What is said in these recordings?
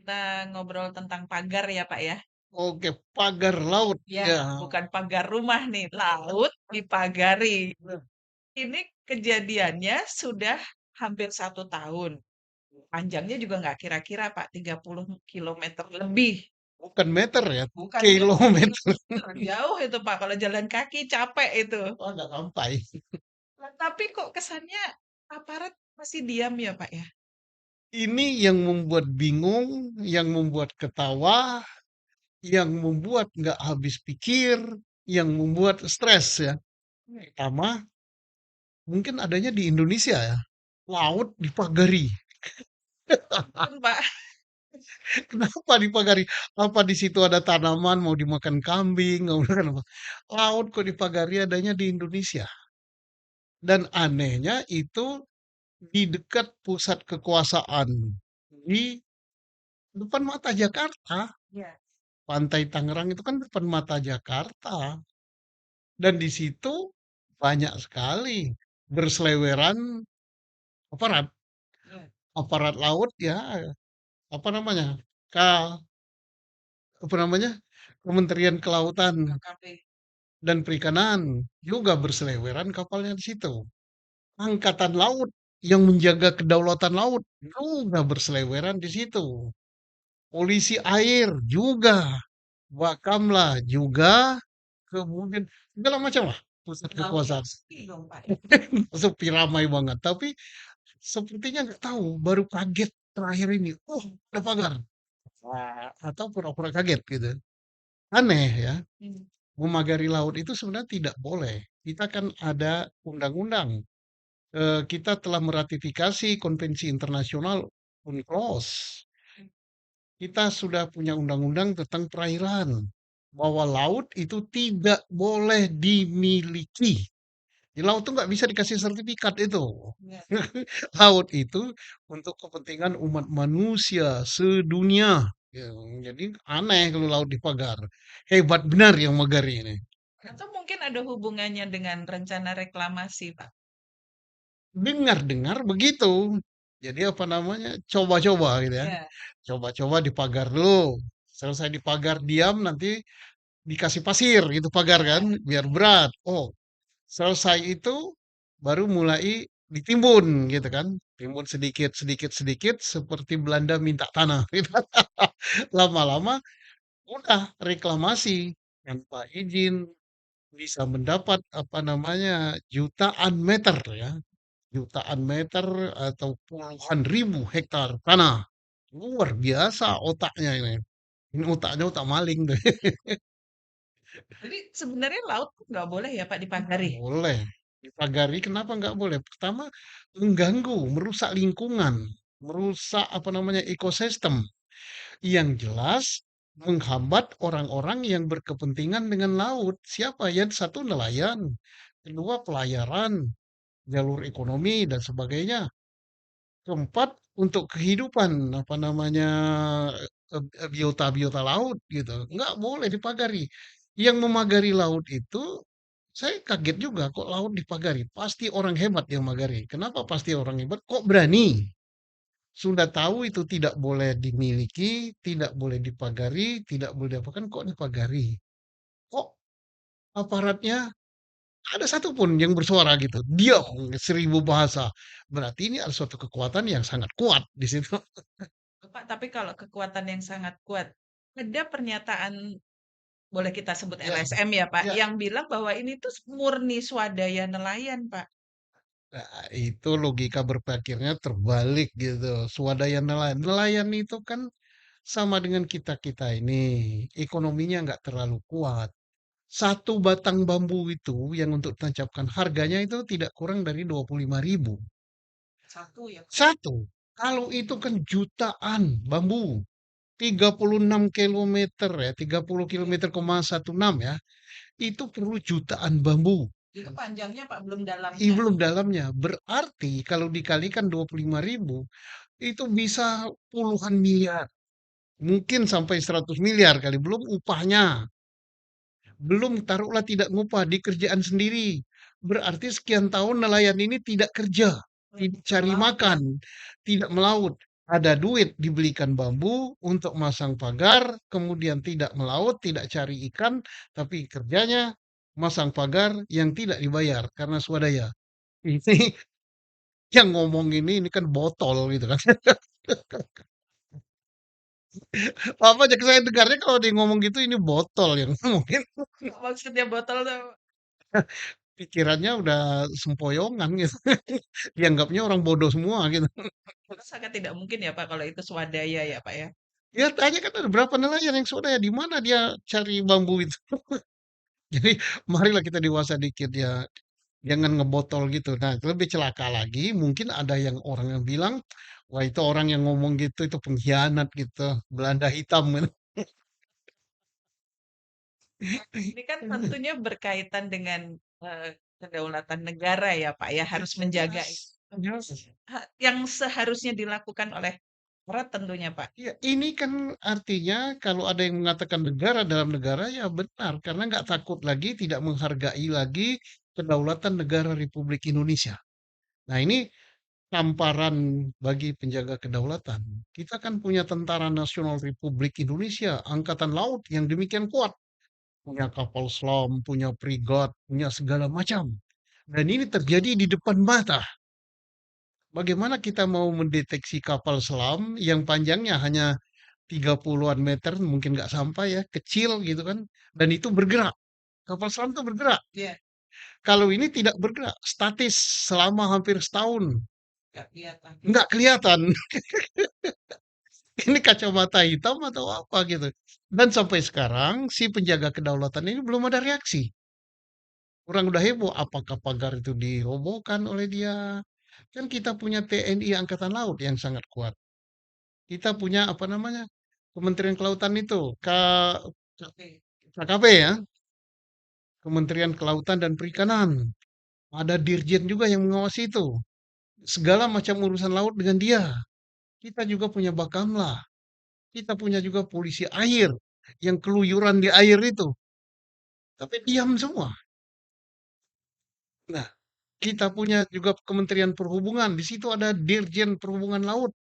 Kita ngobrol tentang pagar ya, Pak ya. Oke, pagar laut. Ya, Ya, bukan pagar rumah nih, laut dipagari. nah, Ini kejadiannya sudah hampir 1 tahun. Panjangnya juga nggak kira-kira, Pak, 30 kilometer lebih. bukan meter ya, Bukan meter, kilometer. kilometer. Jauh itu, Pak. Kalau jalan kaki capek itu. Oh, nggak sampai. Nah, tapi kok kesannya aparat masih diam ya, Pak ya? Ini yang membuat bingung, yang membuat ketawa, yang membuat nggak habis pikir, yang membuat stres ya. Pertama, mungkin adanya di Indonesia ya. Laut dipagari. Betul, Pak. Kenapa dipagari? Apa di situ ada tanaman mau dimakan kambing, mau dimakan apa? Laut kok dipagari adanya di Indonesia. Dan anehnya itu di dekat pusat kekuasaan di depan mata Jakarta. Ya. Pantai Tangerang itu kan depan mata Jakarta. Dan di situ banyak sekali berseleweran aparat. Ya. Aparat laut ya, apa namanya? Ka, apa namanya? Kementerian Kelautan KKP. dan Perikanan juga berseleweran kapalnya di situ. Angkatan Laut yang menjaga kedaulatan laut juga berseleweran di situ. Polisi air juga, Bakamla juga, kemudian segala macam lah pusat Laut yang kekuasaan. sepi dong, Pak. Sepi ramai banget. Tapi sepertinya nggak tahu, baru kaget terakhir ini. Oh, ada pagar. Atau pura-pura kaget gitu. Aneh ya, Hmm. memagari laut itu sebenarnya tidak boleh. Kita kan ada undang-undang. Kita telah meratifikasi konvensi internasional UNCLOS. Kita sudah punya undang-undang tentang perairan. Bahwa laut itu tidak boleh dimiliki. Di laut tuh nggak bisa dikasih sertifikat itu. Ya. Laut itu untuk kepentingan umat manusia sedunia. Ya, jadi aneh kalau laut dipagar. Hebat benar yang magari ini. Atau mungkin ada hubungannya dengan rencana reklamasi, Pak. Dengar-dengar begitu. Jadi apa namanya? Coba-coba gitu ya. Ya. Coba-coba dipagar dulu. Selesai dipagar diam nanti dikasih pasir gitu pagar kan Ya. biar berat. Oh, selesai itu baru mulai ditimbun gitu kan. Timbun sedikit sedikit sedikit seperti Belanda minta tanah gitu. Lama-lama udah reklamasi tanpa izin bisa mendapat apa namanya jutaan meter ya. Jutaan meter atau puluhan ribu hektar tanah. Luar biasa otaknya ini. Ini otaknya otak maling deh. Jadi sebenarnya laut tuh nggak boleh ya, Pak, Nggak dipagari. boleh. Dipagari kenapa nggak boleh? Pertama, mengganggu, merusak lingkungan, merusak apa namanya ekosistem. Yang jelas menghambat orang-orang yang berkepentingan dengan laut. Siapa ya? Satu nelayan, kedua pelayaran, jalur ekonomi dan sebagainya. Keempat untuk kehidupan apa namanya biota-biota laut gitu. Nggak boleh dipagari. Yang memagari laut itu saya kaget juga kok laut dipagari. Pasti orang hebat yang magari. Kenapa pasti orang hebat? Kok berani? Sudah tahu itu tidak boleh dimiliki, tidak boleh dipagari, tidak boleh diapakan, kok dipagari? Kok aparatnya ada satupun yang bersuara gitu. Dia 1000 bahasa. Berarti ini ada suatu kekuatan yang sangat kuat di situ. Pak, tapi kalau kekuatan yang sangat kuat, ada pernyataan, boleh kita sebut Ya, LSM ya, Pak, ya. yang bilang bahwa ini tuh murni swadaya nelayan, Pak. Nah, itu logika berpikirnya terbalik gitu. Swadaya nelayan. Nelayan itu kan sama dengan kita-kita ini. Ekonominya nggak terlalu kuat. Satu batang bambu itu yang untuk ditancapkan harganya itu tidak kurang dari 25.000. Satu ya, Pak. Satu. Kalau itu kan jutaan bambu. 36 kilometer ya, 30 Oke. kilometer 16 ya. Itu perlu jutaan bambu. Itu panjangnya, Pak, belum Ih, dalamnya. belum dalamnya. Berarti kalau dikalikan 25.000, itu bisa puluhan miliar. Mungkin sampai 100 miliar kali. Belum upahnya. Belum taruhlah tidak ngupah di kerjaan sendiri. Berarti sekian tahun nelayan ini tidak kerja. Hmm, Tidak cari berlaut ya. makan. Tidak melaut. ada duit dibelikan bambu untuk masang pagar, kemudian tidak melaut, tidak cari ikan, tapi kerjanya masang pagar yang tidak dibayar karena swadaya. Ini yang ngomong ini kan botol gitu kan. Apa aja saya dengarnya kalau dia ngomong gitu ini botol yang ngomongin. Maksudnya botol tuh Pikirannya udah sempoyongan gitu. Dianggapnya orang bodoh semua gitu. sangat tidak mungkin ya Pak kalau itu swadaya ya Pak ya. Ya tanya kan ada berapa nelayan yang swadaya, di mana dia cari bambu itu. Jadi marilah kita dewasa dikit ya. Jangan ngebotol gitu. Nah, lebih celaka lagi, mungkin ada yang orang yang bilang, wah itu orang yang ngomong gitu itu pengkhianat gitu, Belanda hitam gitu. Ini kan tentunya berkaitan dengan kedaulatan negara ya Pak ya, harus menjaga itu. Jelas, jelas. Yang seharusnya dilakukan oleh aparat tentunya Pak. Ya, ini kan artinya kalau ada yang mengatakan negara dalam negara ya benar, karena nggak takut lagi, tidak menghargai lagi kedaulatan negara Republik Indonesia. Nah, ini tamparan bagi penjaga kedaulatan. Kita kan punya Tentara Nasional Republik Indonesia, Angkatan Laut yang demikian kuat. Punya kapal selam, punya prigat, punya segala macam. Dan ini terjadi di depan mata. Bagaimana kita mau mendeteksi kapal selam yang panjangnya hanya 30-an meter, mungkin nggak sampai ya, kecil gitu kan. Dan itu bergerak. Kapal selam itu bergerak. Iya, Kalau ini tidak bergerak, statis selama hampir setahun. nggak kelihatan. Nggak kelihatan. Ini kacamata hitam atau apa gitu. Dan sampai sekarang si penjaga kedaulatan ini belum ada reaksi. Orang udah heboh, apakah pagar itu dirobohkan oleh dia? Kan kita punya TNI Angkatan Laut yang sangat kuat. Kita punya apa namanya? Kementerian Kelautan itu, Oke. KKP ya, Kementerian Kelautan dan Perikanan. Ada Dirjen juga yang mengawasi itu. Segala macam urusan laut dengan dia. Kita juga punya Bakamla. Kita punya juga polisi air yang keluyuran di air itu. Tapi diam semua. Nah, kita punya juga Kementerian Perhubungan. Di situ ada Dirjen Perhubungan Laut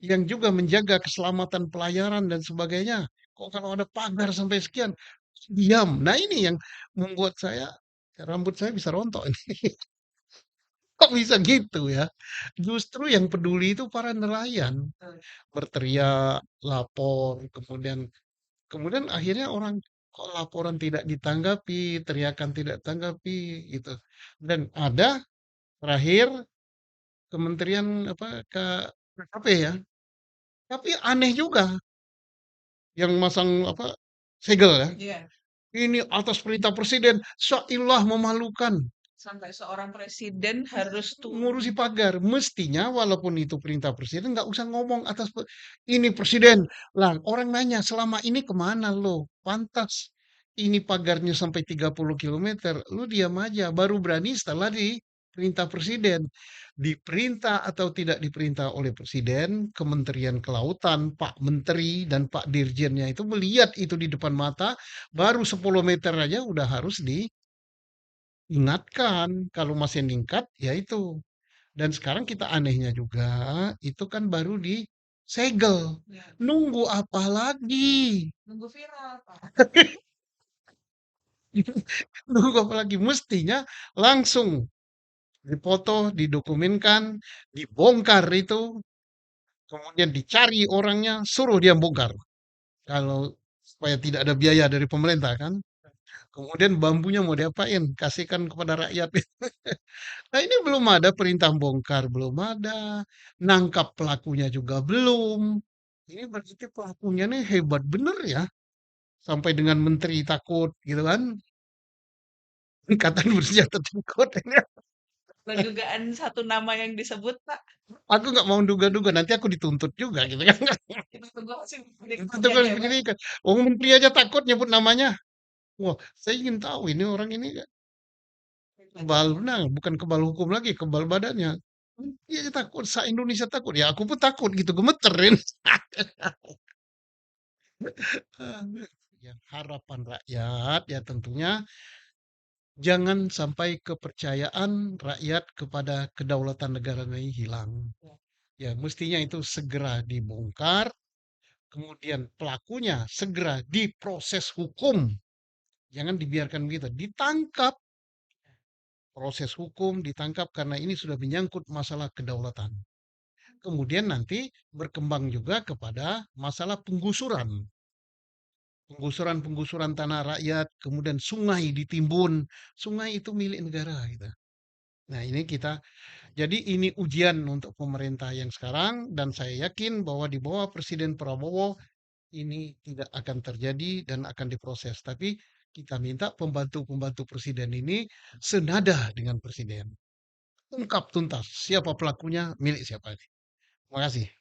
yang juga menjaga keselamatan pelayaran dan sebagainya. Kok kalau ada pagar sampai sekian, diam. Nah ini yang membuat saya, rambut saya bisa rontok ini. Kok bisa gitu ya? Justru yang peduli itu para nelayan. Berteriak, lapor, kemudian akhirnya orang kok laporan tidak ditanggapi, teriakan tidak tanggapi gitu. Dan ada terakhir Kementerian apa KKP ya. Tapi aneh juga yang masang apa segel ya. Iya, Ini atas perintah presiden, sailah memalukan. sampai seorang presiden harus turun. Ngurusi pagar. Mestinya walaupun itu perintah presiden nggak usah ngomong ini presiden. Lah orang nanya selama ini kemana lo? Pantas ini pagarnya sampai 30 kilometer. Lu diam aja. Baru berani setelah di perintah presiden. Diperintah atau tidak diperintah oleh presiden, Kementerian Kelautan, Pak Menteri dan Pak Dirjennya itu melihat itu di depan mata, baru 10 meter aja udah harus diingatkan. Kalau masih ningkat, ya itu. Dan sekarang kita anehnya juga, itu kan baru disegel. Ya, Nunggu apa lagi? nunggu viral Pak. Nunggu apa lagi? Mestinya langsung dipoto, didokumenkan, dibongkar itu, kemudian dicari orangnya, suruh dia bongkar. Kalau supaya tidak ada biaya dari pemerintah kan. Kemudian bambunya mau diapain? Kasihkan kepada rakyat. Nah ini belum ada perintah bongkar, belum ada. Nangkap pelakunya juga belum. Ini berarti pelakunya nih hebat bener ya. Sampai dengan menteri takut gitu kan. Ikatan bersenjata takut. Ada dugaan satu nama yang disebut Pak. Aku nggak mau duga-duga, nanti aku dituntut juga gitu kan. Kita tunggu hasil Itu penyelidikannya kan ya Pak. penyelidikan. Oh menteri aja takut nyebut namanya. Wah, saya ingin tahu ini orang ini kebal benar, bukan kebal hukum lagi, kebal badannya. Dia takut, Indonesia takut. Ya aku pun takut gitu, gemeterin. Ya, harapan rakyat ya tentunya jangan sampai kepercayaan rakyat kepada kedaulatan negara ini hilang. Ya, mestinya itu segera dibongkar, kemudian pelakunya segera diproses hukum. Jangan dibiarkan begitu. Ditangkap, proses hukum, ditangkap karena ini sudah menyangkut masalah kedaulatan. Kemudian nanti berkembang juga kepada masalah penggusuran. Penggusuran-penggusuran tanah rakyat, kemudian sungai ditimbun. Sungai itu milik negara gitu. Nah, ini kita jadi ini ujian untuk pemerintah yang sekarang dan saya yakin bahwa di bawah Presiden Prabowo ini tidak akan terjadi dan akan diproses. Tapi kita minta pembantu-pembantu presiden ini senada dengan presiden. Ungkap tuntas siapa pelakunya, milik siapa ini. Terima kasih.